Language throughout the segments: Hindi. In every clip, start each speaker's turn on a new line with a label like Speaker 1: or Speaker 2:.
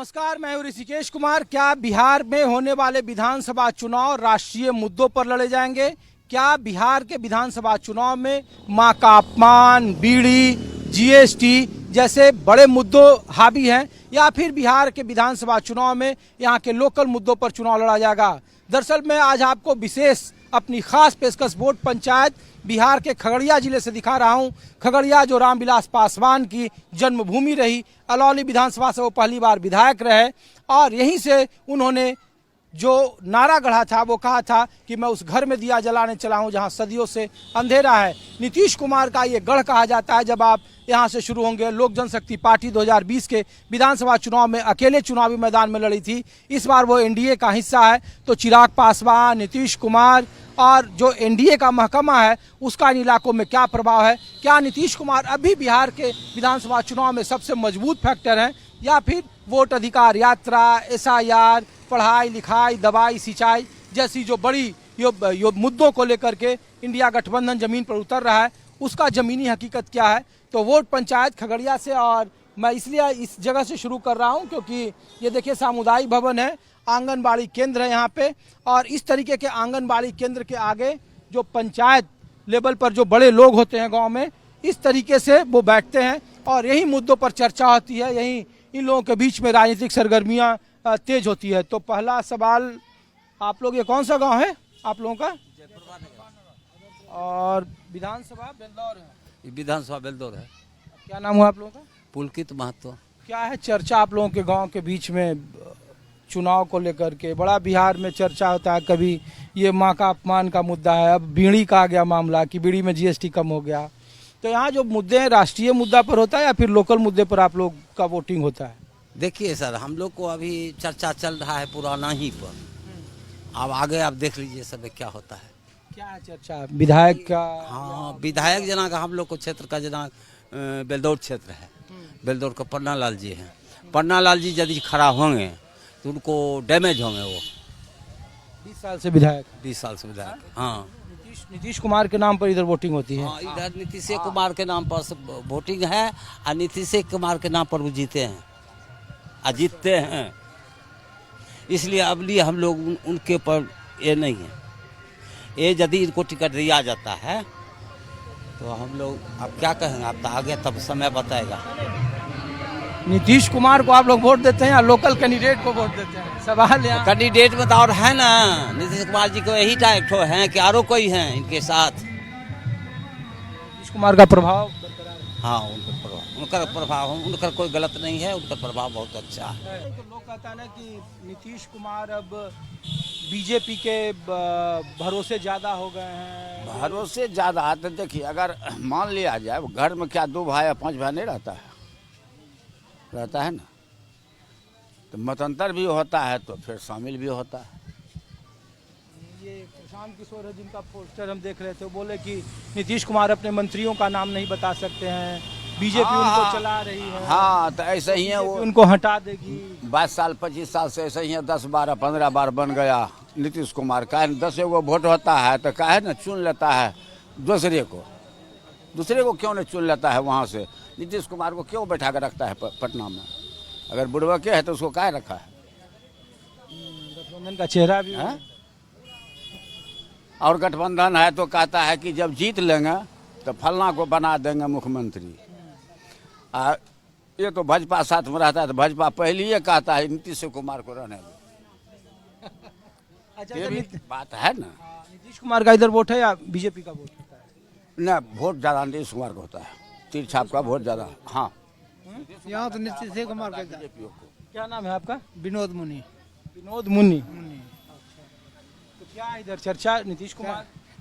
Speaker 1: नमस्कार, मैं हूं ऋषिकेश कुमार। क्या बिहार में होने वाले विधानसभा चुनाव राष्ट्रीय मुद्दों पर लड़े जाएंगे? क्या बिहार के विधानसभा चुनाव में मां का अपमान, बीड़ी, जीएसटी जैसे बड़े मुद्दों हावी हैं, या फिर बिहार के विधानसभा चुनाव में यहां के लोकल मुद्दों पर चुनाव लड़ा जाएगा? दरअसल मैं आज आपको विशेष अपनी खास पेशकश वोट पंचायत बिहार के खगड़िया जिले से दिखा रहा हूं। खगड़िया जो रामविलास पासवान की जन्मभूमि रही, अलौली विधानसभा से वो पहली बार विधायक रहे और यहीं से उन्होंने जो नारा गढ़ा था वो कहा था कि मैं उस घर में दिया जलाने चला हूं जहां सदियों से अंधेरा है। नीतीश कुमार का ये गढ़ कहा जाता है। जब आप यहां से शुरू होंगे, लोक जनशक्ति पार्टी 2020 के विधानसभा चुनाव में अकेले चुनावी मैदान में लड़ी थी। इस बार वो एनडीए का हिस्सा है, तो चिराग पासवान, नीतीश कुमार और जो एनडीए का महकमा है उसका इन इलाकों में क्या प्रभाव है? क्या नीतीश कुमार अभी बिहार के विधानसभा चुनाव में सबसे मजबूत फैक्टर हैं, या फिर वोट अधिकार यात्रा, एसआईआर, पढ़ाई लिखाई, दवाई, सिंचाई जैसी जो बड़ी यो मुद्दों को लेकर के इंडिया गठबंधन जमीन पर उतर रहा है, उसका जमीनी हकीकत क्या है? तो वोट पंचायत खगड़िया से, और मैं इसलिए इस जगह से शुरू कर रहा हूं क्योंकि ये देखिए सामुदायिक भवन है, आंगनबाड़ी केंद्र है यहाँ पे, और इस तरीके के आंगनबाड़ी केंद्र के आगे जो पंचायत लेवल पर जो बड़े लोग होते हैं गांव में, इस तरीके से वो बैठते हैं और यही मुद्दों पर चर्चा होती है, यही इन लोगों के बीच में राजनीतिक सरगर्मियां तेज होती है। तो पहला सवाल, आप लोग, ये कौन सा गांव है आप लोगों का? और विधानसभा बेलदौर है?
Speaker 2: विधानसभा बेलदौर है।
Speaker 1: क्या नाम हुआ आप लोगों का?
Speaker 2: पुलकित महतो।
Speaker 1: क्या है चर्चा आप लोगों के गांव के बीच में चुनाव को लेकर के? बड़ा बिहार में चर्चा होता है, कभी ये माँ का अपमान का मुद्दा है, अब बीड़ी का आ गया मामला कि बीड़ी में जीएसटी कम हो गया। तो यहाँ जो मुद्दे हैं राष्ट्रीय मुद्दा पर होता है या फिर लोकल मुद्दे पर आप लोग का वोटिंग होता है?
Speaker 2: देखिए सर, हम लोग को अभी चर्चा चल रहा है पुराना ही पर, अब आगे आप देख लीजिए सब क्या होता है।
Speaker 1: क्या है चर्चा? विधायक का?
Speaker 2: हाँ, विधायक जना का हम लोग को क्षेत्र का जना बेलदौर क्षेत्र है। बेलदौर का पन्ना लाल जी हैं। पन्ना लाल जी यदि खड़ा होंगे तो उनको डैमेज होंगे। वो
Speaker 1: 20 साल से विधायक?
Speaker 2: 20 साल से विधायक। हाँ,
Speaker 1: नीतीश कुमार के नाम पर इधर वोटिंग होती है?
Speaker 2: हाँ, इधर नीतीश कुमार के नाम पर वोटिंग है और नीतीश कुमार के नाम पर वो जीते हैं और जीतते हैं। इसलिए अब लिए हम लोग उनके पर ये नहीं है। ये यदि इनको टिकट दिया जाता है तो हम लोग अब क्या कहेंगे, अब तो आगे तब समय बताएगा।
Speaker 1: नीतीश कुमार को आप लोग वोट देते हैं या लोकल कैंडिडेट को वोट देते हैं? सवाल यहाँ
Speaker 2: कैंडिडेट में तो और है ना, नीतीश कुमार जी को यही टाइप है कि आरो कोई है इनके साथ।
Speaker 1: नीतीश कुमार का प्रभाव बरकरार है?
Speaker 2: हाँ, उनका प्रभाव, उनका कोई गलत नहीं है, उनका प्रभाव बहुत अच्छा है।
Speaker 1: तो लोग कहता है ना कि नीतीश कुमार अब बीजेपी के भरोसे ज्यादा हो गए हैं।
Speaker 3: भरोसे ज्यादा तो देखिए, अगर मान लिया जाए घर में क्या 2 भाई या 5 भाई नहीं रहता है ना, तो मतंतर भी होता है तो फिर शामिल भी होता है।
Speaker 1: ये प्रशांत किशोर है जिनका पोस्टर हम देख रहे थे, बोले कि नीतीश कुमार अपने मंत्रियों का नाम नहीं बता सकते हैं, बीजेपी उनको चला रही है।
Speaker 3: हाँ, तो ऐसे ही है, वो
Speaker 1: उनको हटा देगी।
Speaker 3: 22 साल 25 साल से ऐसे ही है, 10 12 15 बार बन गया नीतीश कुमार। काहे 10 गो वोट होता है तो काहे ना चुन लेता है दूसरे को क्यों नहीं चुन लेता है? वहाँ से नीतीश कुमार को क्यों बैठा कर रखता है पटना में? अगर बुढ़वा के है तो उसको काहे रखा है?
Speaker 1: गठबंधन का चेहरा भी है।
Speaker 3: और गठबंधन है तो कहता है कि जब जीत लेंगे तो फलना को बना देंगे मुख्यमंत्री। ये तो भाजपा साथ में रहता है तो भाजपा पहले ही कहता है नीतीश कुमार को रहने दो।
Speaker 1: अच्छा,
Speaker 3: ये भी बात है ना।
Speaker 1: नीतीश कुमार का इधर वोट है या बीजेपी का वोट होता है?
Speaker 3: ना, वोट ज्यादा नीतीश कुमार का होता है, तीर छाप का वोट ज्यादा। हाँ,
Speaker 4: यहाँ तो नीतीश कुमार का।
Speaker 1: क्या नाम है आपका?
Speaker 4: विनोद मुनि।
Speaker 1: विनोद मुन्नी। तो क्या इधर चर्चा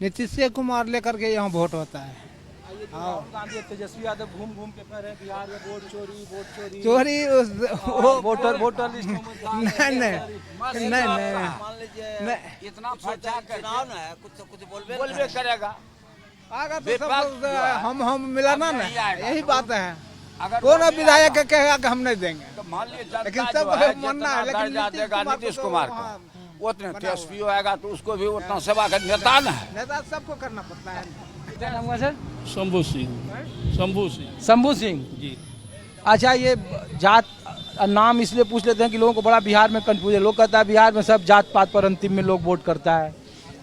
Speaker 1: नीतीश
Speaker 4: कुमार लेकर के यहाँ वोट होता है।
Speaker 1: राहुल गांधी, तेजस्वी यादव घूम घूम के कह रहे हैं बिहार में वोट चोरी वोटर लिस्ट
Speaker 4: नहीं
Speaker 3: इतना चुनाव
Speaker 2: है, कुछ
Speaker 3: बोलबे करेगा।
Speaker 4: आगा तो सब हम मिलाना ना, यही बात है।
Speaker 3: अगर
Speaker 4: कौन विधायक कहेगा कि हम नहीं देंगे?
Speaker 3: तो मान लीजिए
Speaker 4: लेकिन
Speaker 3: जनता
Speaker 4: सब
Speaker 3: जो है,
Speaker 4: मानना है,
Speaker 3: जितना
Speaker 4: लेकिन
Speaker 3: दर्जा देगा नीतीश कुमार को, उतने तेजस्वी आएगा तो उसको भी उतना सेवा का नेता ना है।
Speaker 4: नेता सबको करना पड़ता है।
Speaker 1: क्या नाम हुआ सर?
Speaker 5: शंभू सिंह।
Speaker 1: शंभू सिंह जी। अच्छा, ये जात नाम इसलिए पूछ लेते हैं कि लोगों को बड़ा बिहार में कंफ्यूज है। लोग कहता है बिहार में सब जात पात पर अंतिम में लोग वोट करता है,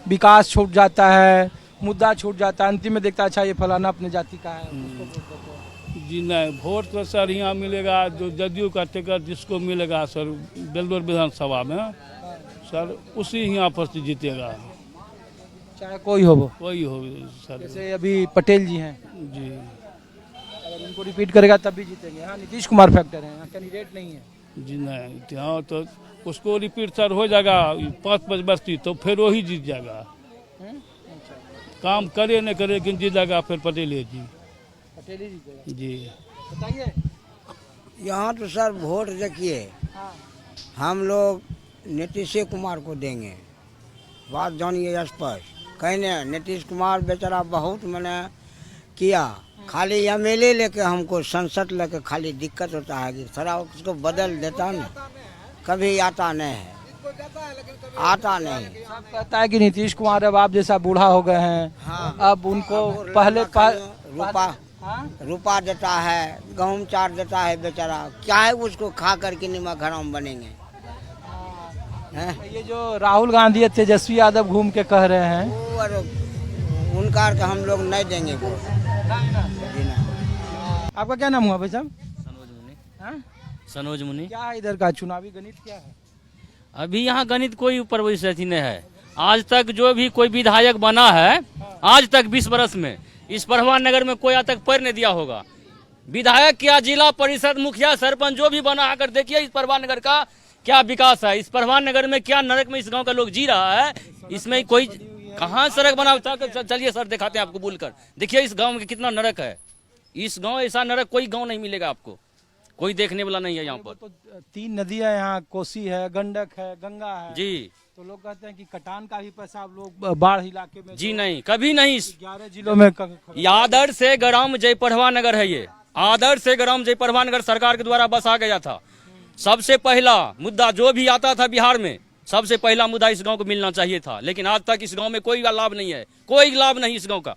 Speaker 1: विकास छूट जाता है, मुद्दा छूट जाता है, अंतिम में देखता है अच्छा ये फलाना अपने जाति का है, उसको वोट करते हैं।
Speaker 5: जी नहीं, वोट तो सर यहाँ मिलेगा जो जदयू का टिकट जिसको मिलेगा सर बेलदौर विधानसभा में सर उसी यहाँ पर से जीतेगा,
Speaker 1: चाहे कोई हो वो।
Speaker 5: वही हो सर।
Speaker 1: जैसे अभी पटेल जी हैं,
Speaker 5: जी
Speaker 1: अगर उनको रिपीट करेगा तब भी जीतेंगे। हाँ, नीतीश कुमार फैक्टर है, यहाँ कैंडिडेट नहीं है।
Speaker 5: जी नहीं, हाँ तो उसको रिपीट सर हो जाएगा 5 बस्ती तो फिर वही जीत जाएगा। काम करे न करे लेकिन जीत जाएगा फिर पटेल जी।
Speaker 1: पटेल ही जीतेगा।
Speaker 5: जी
Speaker 1: बताइए।
Speaker 6: यहाँ तो सर वोट देखिए,
Speaker 1: हाँ।
Speaker 6: हम लोग नीतीश कुमार को देंगे, बात जानिए स्पष्ट। कहने नीतीश कुमार बेचारा बहुत मैंने किया, खाली एमएलए लेके हमको संसद लेके खाली दिक्कत होता है कि थोड़ा उसको बदल देता ना, कभी आता नहीं है, आता नहीं।
Speaker 1: सब कहता है कि नीतीश कुमार अब आप जैसा बूढ़ा हो गए हैं।
Speaker 6: हाँ।
Speaker 1: अब उनको पहले
Speaker 6: रुपा देता है, गेहूँ चार देता है, बेचारा क्या है उसको खा करके नमक हराम बनेंगे हैं?
Speaker 1: ये जो राहुल गांधी या तेजस्वी यादव घूम के कह रहे हैं,
Speaker 6: वो और उनका के हम लोग नहीं देंगे वोट। जी ना।
Speaker 1: आपका क्या नाम हुआ भाई साहब?
Speaker 7: सनोज मुनि।
Speaker 1: हाँ?
Speaker 7: सनोज मुनि।
Speaker 1: क्या है इधर का चुनावी गणित क्या है?
Speaker 7: अभी यहाँ गणित कोई ऊपर वैसे अथी नहीं है। आज तक जो भी कोई विधायक बना है, आज तक 20 बरस में इस परमान नगर में कोई आज तक पैर नहीं दिया होगा। विधायक क्या, जिला परिषद मुखिया सरपंच जो भी बना, आकर देखिए इस परमान नगर का क्या विकास है, इस परमान नगर में क्या नरक में इस गांव का लोग जी रहा है। इसमें कोई कहाँ सड़क बना, चलिए सर दिखाते हैं आपको बोलकर, देखिए इस गांव में कितना नरक है। इस गांव ऐसा नरक कोई गांव नहीं मिलेगा आपको, कोई देखने वाला नहीं है यहाँ पर।
Speaker 1: तो 3 नदियां यहाँ, कोसी है, गंडक है, गंगा है
Speaker 7: जी।
Speaker 1: तो लोग कहते हैं कि कटान का भी पैसा आप लोग बाढ़ इलाके में
Speaker 7: जी नहीं, कभी नहीं।
Speaker 1: 11 जिलों में
Speaker 7: आदर्श से ग्राम जयप्रभा नगर है ये, आदर्श से ग्राम जयप्रभा नगर सरकार के द्वारा बसा गया था। सबसे पहला मुद्दा जो भी आता था बिहार में, सबसे पहला मुद्दा इस गांव को मिलना चाहिए था, लेकिन आज तक इस गांव में कोई लाभ नहीं है, कोई लाभ नहीं इस गांव का।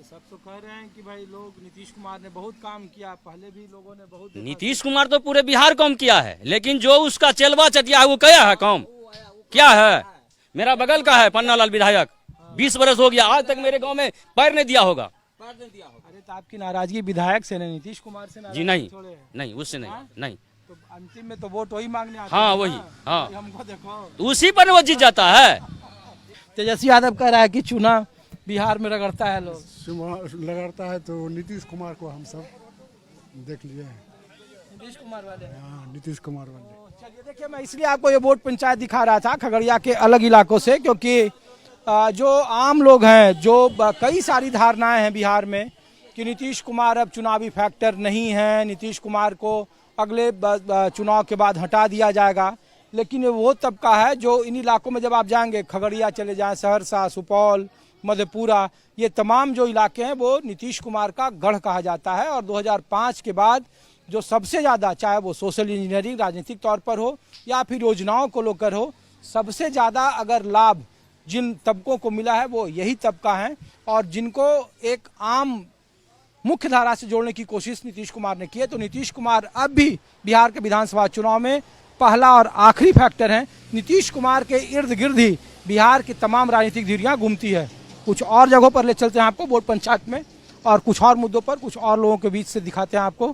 Speaker 1: सब तो कह रहे हैं कि भाई लोग नीतीश कुमार ने बहुत काम किया, पहले भी लोगों ने बहुत।
Speaker 7: नीतीश कुमार तो पूरे बिहार काम किया है, लेकिन जो उसका चेलवा चटिया है वो क्या है काम, क्या है। मेरा बगल का है पन्नालाल विधायक, 20 बरस हो गया, आज तक मेरे गांव में पैर नहीं दिया होगा।
Speaker 1: अरे तो आपकी नाराजगी विधायक से नहीं, नीतीश कुमार से
Speaker 7: जी नहीं, नहीं उससे नहीं, नहीं।
Speaker 1: तो अंतिम में तो वोट वही मांगने आते
Speaker 7: हाँ
Speaker 1: हैं
Speaker 7: वही,
Speaker 1: ना।
Speaker 7: हाँ
Speaker 1: हमको देखो,
Speaker 7: तो उसी पर वो जीत जाता है।
Speaker 1: तेजस्वी यादव कह रहा है कि चुनाव बिहार में रगड़ता है लोग,
Speaker 8: लगाता है तो नीतीश कुमार को हम सब देख लिए हैं।
Speaker 1: नीतीश कुमार वाले।
Speaker 8: हाँ, नीतीश कुमार वाले।
Speaker 1: चलिए देखिए, मैं इसलिए आपको ये वोट पंचायत दिखा रहा था खगड़िया के अलग इलाकों से, क्योंकि जो आम लोग हैं, जो कई सारी धारणाएं हैं बिहार में कि नीतीश कुमार अब चुनावी फैक्टर नहीं है, नीतीश कुमार को अगले चुनाव के बाद हटा दिया जाएगा। लेकिन ये वो तबका है जो इन इलाकों में जब आप जाएंगे, खगड़िया चले जाएं, सहरसा, सुपौल, मधेपुरा, ये तमाम जो इलाके हैं वो नीतीश कुमार का गढ़ कहा जाता है। और 2005 के बाद जो सबसे ज़्यादा, चाहे वो सोशल इंजीनियरिंग राजनीतिक तौर पर हो या फिर योजनाओं को लेकर हो, सबसे ज़्यादा अगर लाभ जिन तबकों को मिला है वो यही तबका है, और जिनको एक आम मुख्य धारा से जोड़ने की कोशिश नीतीश कुमार ने की है। तो नीतीश कुमार अब भी बिहार के विधानसभा चुनाव में पहला और आखिरी फैक्टर हैं। नीतीश कुमार के इर्द गिर्द ही बिहार की तमाम राजनीतिक धुरियां घूमती है। कुछ और जगहों पर ले चलते हैं आपको वोट पंचायत में, और कुछ और मुद्दों पर कुछ और लोगों के बीच से दिखाते हैं आपको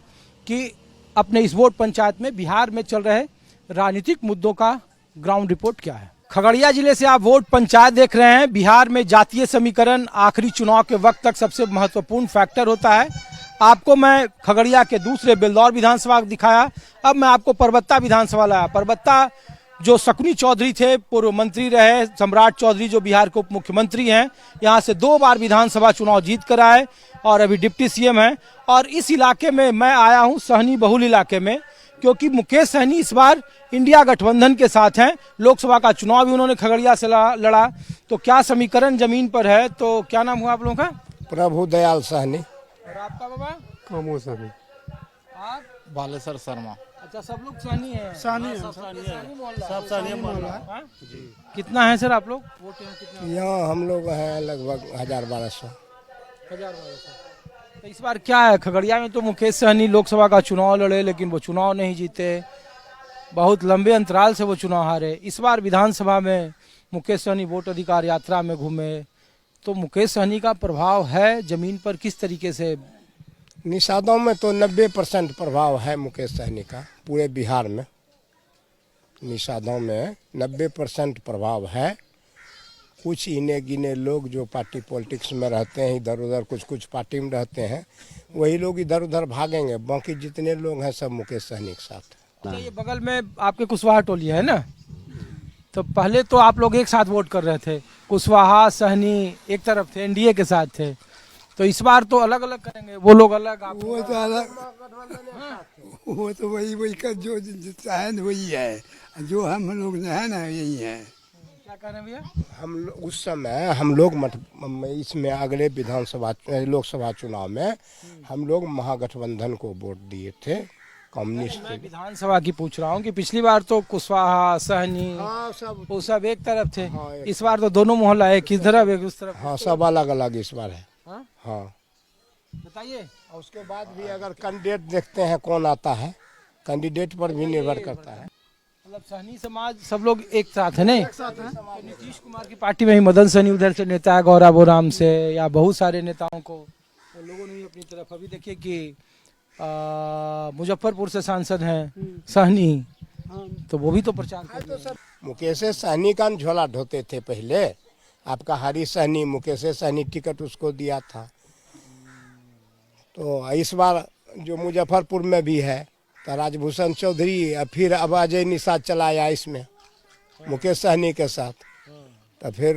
Speaker 1: कि अपने इस वोट पंचायत में बिहार में चल रहे राजनीतिक मुद्दों का ग्राउंड रिपोर्ट क्या है। खगड़िया जिले से आप वोट पंचायत देख रहे हैं। बिहार में जातीय समीकरण आखिरी चुनाव के वक्त तक सबसे महत्वपूर्ण फैक्टर होता है। आपको मैं खगड़िया के दूसरे बेलदौर विधानसभा दिखाया, अब मैं आपको परबत्ता विधानसभा लाया। परबत्ता जो शकुनी चौधरी थे, पूर्व मंत्री रहे, सम्राट चौधरी जो बिहार के उप मुख्यमंत्री हैं, यहाँ से 2 बार विधानसभा चुनाव जीत कर आए और अभी डिप्टी सीएम हैं। और इस इलाके में मैं आया हूँ, सहनी बहुल इलाके में, क्योंकि मुकेश सहनी इस बार इंडिया गठबंधन के साथ हैं। लोकसभा का चुनाव भी उन्होंने खगड़िया से लड़ा। तो क्या समीकरण जमीन पर है, तो क्या नाम हुआ आप लोगों का?
Speaker 9: प्रभु दयाल सहनी।
Speaker 1: और आपका बाबा?
Speaker 8: कामो सहनी।
Speaker 1: आप?
Speaker 4: बालेश्वर शर्मा।
Speaker 1: अच्छा, सब लोग सहनी है।
Speaker 4: सब सहनी मोहल्ला।
Speaker 1: हाँ? कितना है सर आप लोग? वोट यहाँ कितना?
Speaker 9: यहाँ हम लोग हैं लगभग 1000-1200।
Speaker 1: 1000-1200। तो इस बार क्या है, खगड़िया में तो मुकेश सहनी लोकसभा का चुनाव लड़े लेकिन वो चुनाव नहीं जीते, बहुत लंबे अंतराल से वो चुनाव हारे। इस बार विधानसभा में मुकेश सहनी वोट अधिकार यात्रा में घूमे, तो मुकेश सहनी का प्रभाव है जमीन पर किस तरीके से?
Speaker 9: निषादों में तो 90% प्रभाव है मुकेश सहनी का पूरे बिहार में। निषादों में 90% प्रभाव है। कुछ इने गिने लोग जो पार्टी पॉलिटिक्स में रहते हैं, इधर उधर कुछ कुछ पार्टी में रहते हैं, वही लोग इधर उधर भागेंगे, बाकी जितने लोग हैं सब मुकेश सहनी के साथ।
Speaker 1: अच्छा, ये बगल में आपके कुशवाहा टोली है ना, तो पहले तो आप लोग एक साथ वोट कर रहे थे, कुशवाहा सहनी एक तरफ थे, एनडीए के साथ थे, तो इस बार तो अलग अलग करेंगे, वो लोग अलग, आप
Speaker 8: वो तो अलग, वो तो वही का जो चाहे वही है, जो हम लोग है ना यही है।
Speaker 1: क्या कह रहे हैं भैया?
Speaker 9: उस समय हम लोग इसमें अगले विधानसभा लोकसभा चुनाव में हम लोग महागठबंधन को वोट दिए थे, कम्युनिस्ट।
Speaker 1: मैं विधानसभा की पूछ रहा हूँ कि पिछली बार तो कुशवाहा सहनी वो सब एक तरफ थे, इस बार तो दोनों मोहल्ला एक किस तरफ एक उस तरफ।
Speaker 9: हाँ, सब अलग अलग इस बार है। हाँ,
Speaker 1: बताइए।
Speaker 9: उसके बाद भी अगर कैंडिडेट देखते हैं कौन आता है, कैंडिडेट पर भी निर्भर करता है।
Speaker 1: मतलब सहनी समाज सब लोग एक साथ है, नहीं? तो नीतीश कुमार की पार्टी में ही मदन सहनी उधर से नेता है, गौरव ओराम से, या बहुत सारे नेताओं को उन लोगों ने अपनी तरफ। अभी देखिए कि मुजफ्फरपुर से सांसद हैं सहनी, तो वो भी तो प्रचार कर रहे हैं।
Speaker 9: मुकेश सहनी का झोला ढोते थे पहले, आपका हरी सहनी, मुकेश सहनी टिकट उसको दिया था। तो इस बार जो मुजफ्फरपुर में भी है तो राजभूषण चौधरी, फिर अब अजय निषाद चलाया इसमें मुकेश सहनी के साथ, तो फिर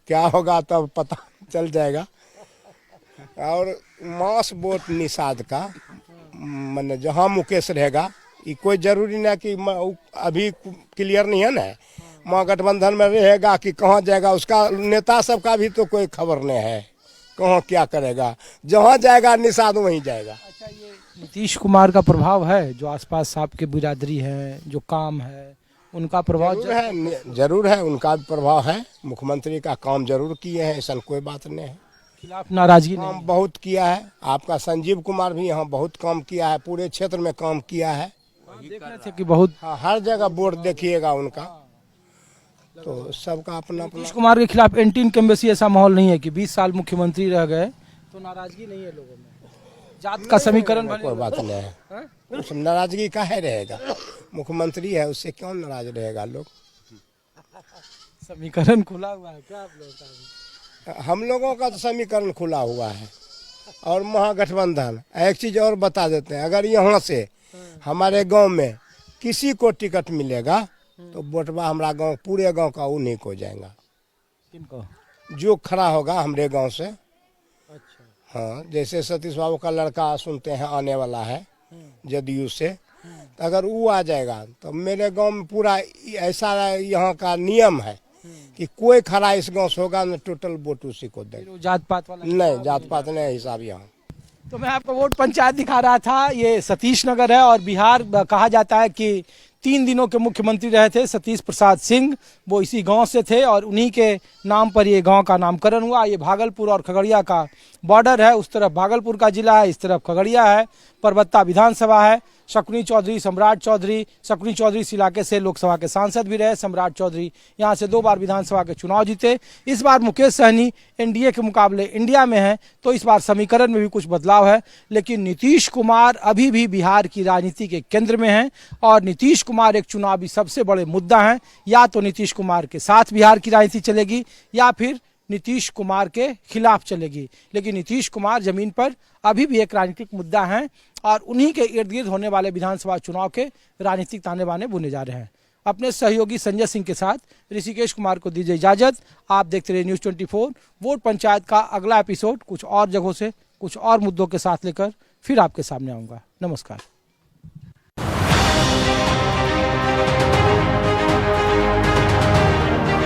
Speaker 9: क्या होगा तब पता चल जाएगा। और मास वोट निषाद का, मैंने जहाँ मुकेश रहेगा, ये कोई जरूरी नहीं कि अभी क्लियर नहीं है ना, महागठबंधन में रहेगा कि कहाँ जाएगा, उसका नेता सबका भी तो कोई खबर नहीं है कहाँ क्या करेगा, जहाँ जाएगा निषाद वहीं जाएगा।
Speaker 1: अच्छा, ये नीतीश कुमार का प्रभाव है, जो आसपास आपके बिरादरी है, जो काम है, उनका प्रभाव
Speaker 9: जरूर है, उनका भी प्रभाव है। मुख्यमंत्री का काम जरूर किए हैं, ऐसा कोई बात नहीं है।
Speaker 1: खिलाफ नाराजगी
Speaker 9: काम बहुत किया है। आपका संजीव कुमार भी यहाँ बहुत काम किया है, पूरे क्षेत्र में काम किया है।
Speaker 1: देख रहे थे कि बहुत
Speaker 9: हर जगह वोट देखिएगा उनका, तो सबका अपना।
Speaker 1: नीतीश कुमार के खिलाफ एंटी इनकम्बेंसी ऐसा माहौल नहीं है कि 20 साल मुख्यमंत्री रह गए तो नाराजगी नहीं है लोगों में, जात का समीकरण
Speaker 9: कोई बात नहीं है, उस नाराजगी काहे रहेगा, मुख्यमंत्री है उससे क्यों नाराज रहेगा लोग।
Speaker 1: समीकरण खुला हुआ है क्या आप लोगों का?
Speaker 9: हम लोगों का तो समीकरण खुला हुआ है। और महागठबंधन, एक चीज और बता देते हैं, अगर यहाँ से हमारे गांव में किसी को टिकट मिलेगा तो वोटवा हमारा गांव, पूरे गांव का उन्हीं को जाएगा।
Speaker 1: किनको?
Speaker 9: जो खड़ा होगा हमारे गांव से।
Speaker 1: अच्छा।
Speaker 9: हाँ, जैसे सतीश बाबू का लड़का सुनते हैं आने वाला है जदयू से, तो अगर वो आ जाएगा तो मेरे गांव में पूरा ऐसा यहाँ का नियम है कि कोई खड़ा इस गांव से होगा ना, टोटल वोट उसी को देगा।
Speaker 1: जात पात वाला
Speaker 9: नहीं, जात पात नहीं हिसाब यहाँ।
Speaker 1: तो मैं आपको वोट पंचायत दिखा रहा था, ये सतीश नगर है और बिहार कहा जाता है कि 3 दिनों के मुख्यमंत्री रहे थे सतीश प्रसाद सिंह, वो इसी गांव से थे और उन्हीं के नाम पर ये गांव का नामकरण हुआ। ये भागलपुर और खगड़िया का बॉर्डर है, उस तरफ भागलपुर का जिला है, इस तरफ खगड़िया है, परबत्ता विधानसभा है। शकुनी चौधरी, सम्राट चौधरी, शकुनी चौधरी इस इलाके से लोकसभा के सांसद भी रहे। सम्राट चौधरी यहाँ से 2 बार विधानसभा के चुनाव जीते। इस बार मुकेश सहनी एनडीए के मुकाबले इंडिया में है, तो इस बार समीकरण में भी कुछ बदलाव है, लेकिन नीतीश कुमार अभी भी बिहार की राजनीति के केंद्र में हैं और नीतीश कुमार एक चुनावी सबसे बड़े मुद्दा हैं। या तो नीतीश कुमार के साथ बिहार की राजनीति चलेगी या फिर नीतीश कुमार के खिलाफ चलेगी, लेकिन नीतीश कुमार जमीन पर अभी भी एक राजनीतिक मुद्दा है और उन्हीं के इर्द गिर्द होने वाले विधानसभा चुनाव के राजनीतिक ताने बाने बुने जा रहे हैं। अपने सहयोगी संजय सिंह के साथ ऋषिकेश कुमार को दीजिए इजाजत। आप देखते रहिए न्यूज़ 24। वोट पंचायत का अगला एपिसोड कुछ और जगहों से कुछ और मुद्दों के साथ लेकर फिर आपके सामने आऊँगा। नमस्कार।